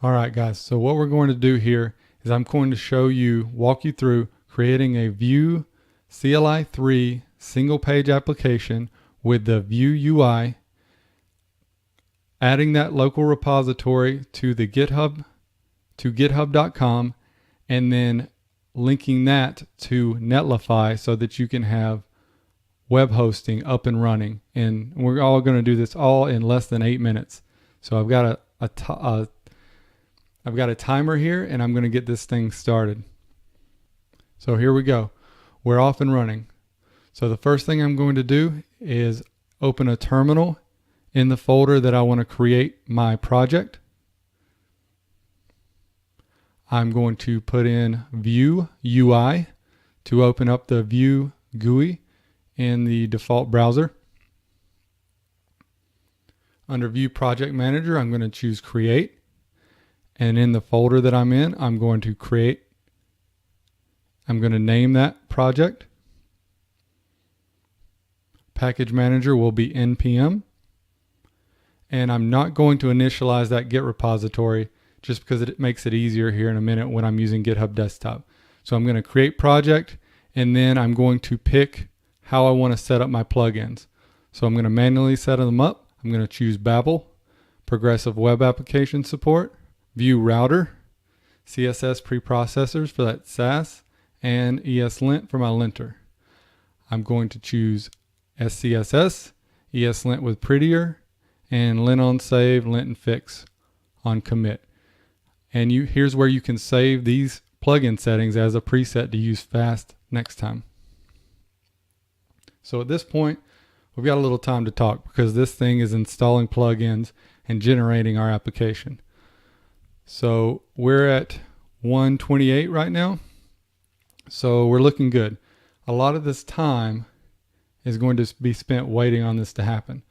All right, guys. So what we're going to do here is I'm going to walk you through creating a Vue CLI 3 single page application with the Vue UI, adding that local repository to the GitHub, to github.com, and then linking that to Netlify so that you can have web hosting up and running. And we're all going to do this all in less than 8 minutes. So I've got a timer here, and I'm going to get this thing started. So here we go. We're off and running. So the first thing I'm going to do is open a terminal in the folder that I want to create my project. I'm going to put in Vue UI to open up the Vue GUI in the default browser. Under Vue Project Manager, I'm going to choose Create. And in the folder that I'm in, I'm going to name that project. Package Manager will be npm. And I'm not going to initialize that Git repository just because it makes it easier here in a minute when I'm using GitHub Desktop. So I'm going to create project, and then I'm going to pick how I want to set up my plugins. So I'm going to manually set them up. I'm going to choose Babel, Progressive Web Application Support, Vue Router, CSS Preprocessors for that Sass, and ESLint for my linter. I'm going to choose SCSS, ESLint with Prettier, and lint on save, lint and fix on commit. And here's where you can save these plugin settings as a preset to use fast next time. So at this point, we've got a little time to talk because this thing is installing plugins and generating our application. So we're at 128 right now. So we're looking good. A lot of this time is going to be spent waiting on this to happen.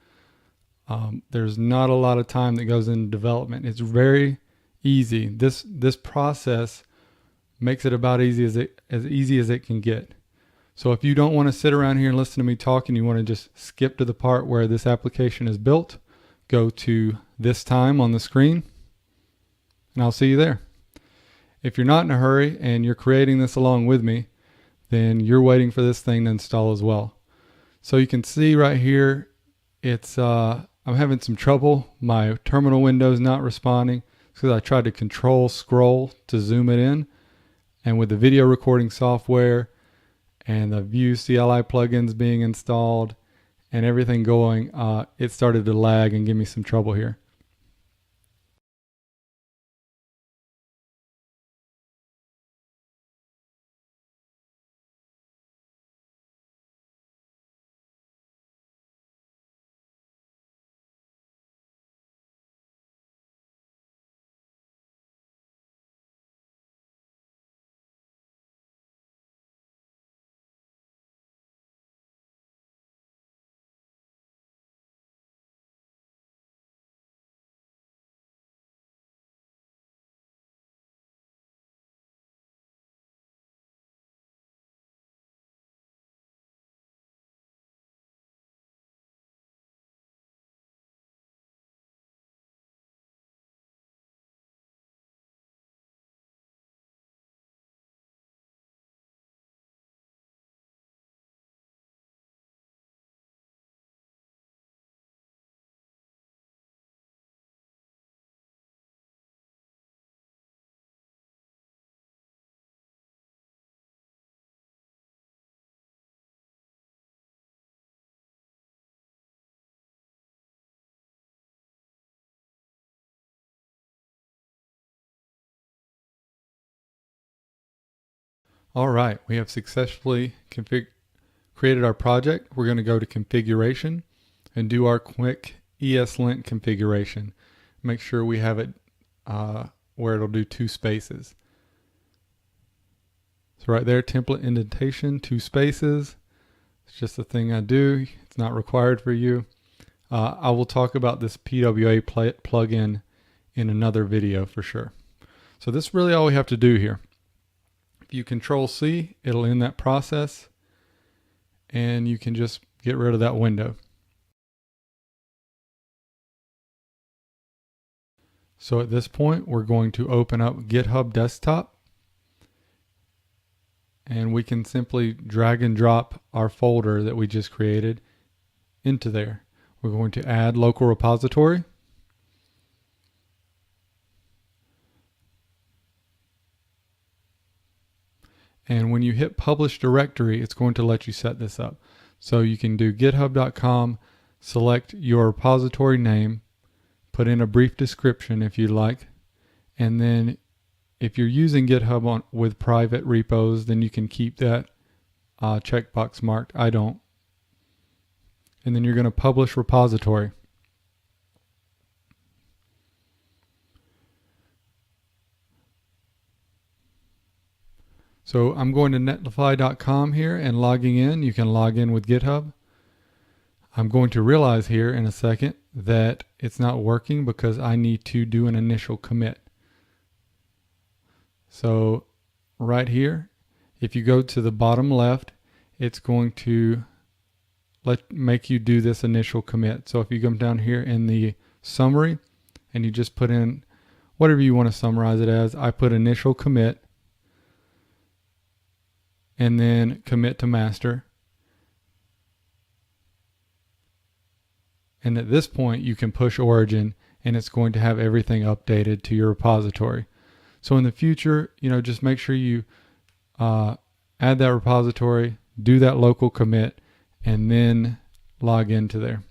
There's not a lot of time that goes into development. It's very easy. This process makes it about as easy as it can get. So if you don't want to sit around here and listen to me talk and you want to just skip to the part where this application is built, go to this time on the screen and I'll see you there. If you're not in a hurry and you're creating this along with me, then you're waiting for this thing to install as well. So you can see right here, I'm having some trouble. My terminal window is not responding because I tried to control scroll to zoom it in. And with the video recording software and the Vue CLI plugins being installed and everything going, it started to lag and give me some trouble here. All right, we have successfully created our project. We're going to go to configuration and do our quick ESLint configuration. Make sure we have it where it'll do 2 spaces. So right there, template indentation, 2 spaces. It's just a thing I do. It's not required for you. I will talk about this PWA plugin in another video for sure. So this is really all we have to do here. If you Control C, it'll end that process and you can just get rid of that window. So at this point, we're going to open up GitHub Desktop, and we can simply drag and drop our folder that we just created into there. We're going to add local repository. And when you hit publish directory, it's going to let you set this up. So you can do github.com, select your repository name, put in a brief description if you like, and then if you're using GitHub with private repos, then you can keep that checkbox marked. I don't. And then you're going to publish repository. So I'm going to netlify.com here and logging in. You can log in with GitHub. I'm going to realize here in a second that it's not working because I need to do an initial commit. So right here, if you go to the bottom left, it's going to make you do this initial commit. So if you come down here in the summary and you just put in whatever you want to summarize it as, I put initial commit and then commit to master. And at this point, you can push origin and it's going to have everything updated to your repository. So in the future, just make sure you add that repository, do that local commit, and then log into there.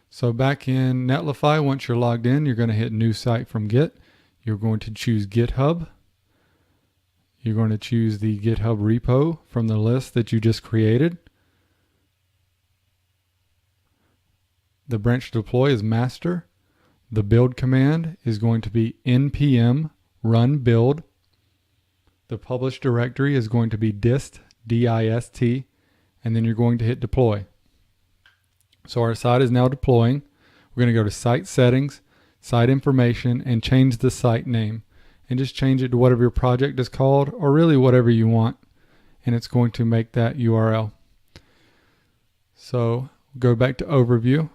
So back in Netlify, once you're logged in, you're going to hit new site from Git. You're going to choose GitHub. You're going to choose the GitHub repo from the list that you just created. The branch to deploy is master. The build command is going to be npm run build. The publish directory is going to be dist, D-I-S-T, and then you're going to hit deploy. So our site is now deploying. We're going to go to site settings, site information, and change the site name. And just change it to whatever your project is called, or really whatever you want, and it's going to make that URL. So go back to overview,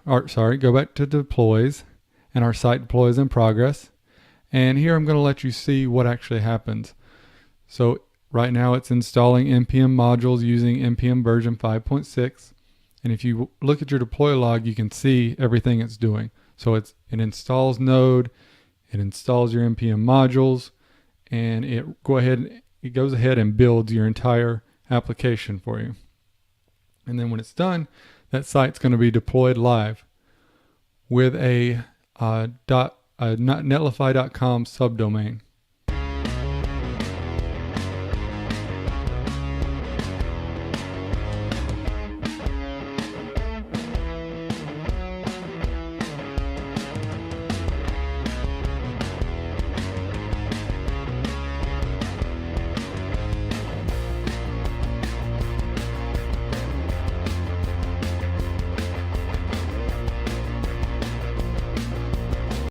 go back to deploys, and our site deploy is in progress. And here I'm going to let you see what actually happens. So right now it's installing npm modules using npm version 5.6. And if you look at your deploy log, you can see everything it's doing. So it installs Node, it installs your npm modules, and it goes ahead and builds your entire application for you. And then when it's done, that site's going to be deployed live with a netlify.com subdomain.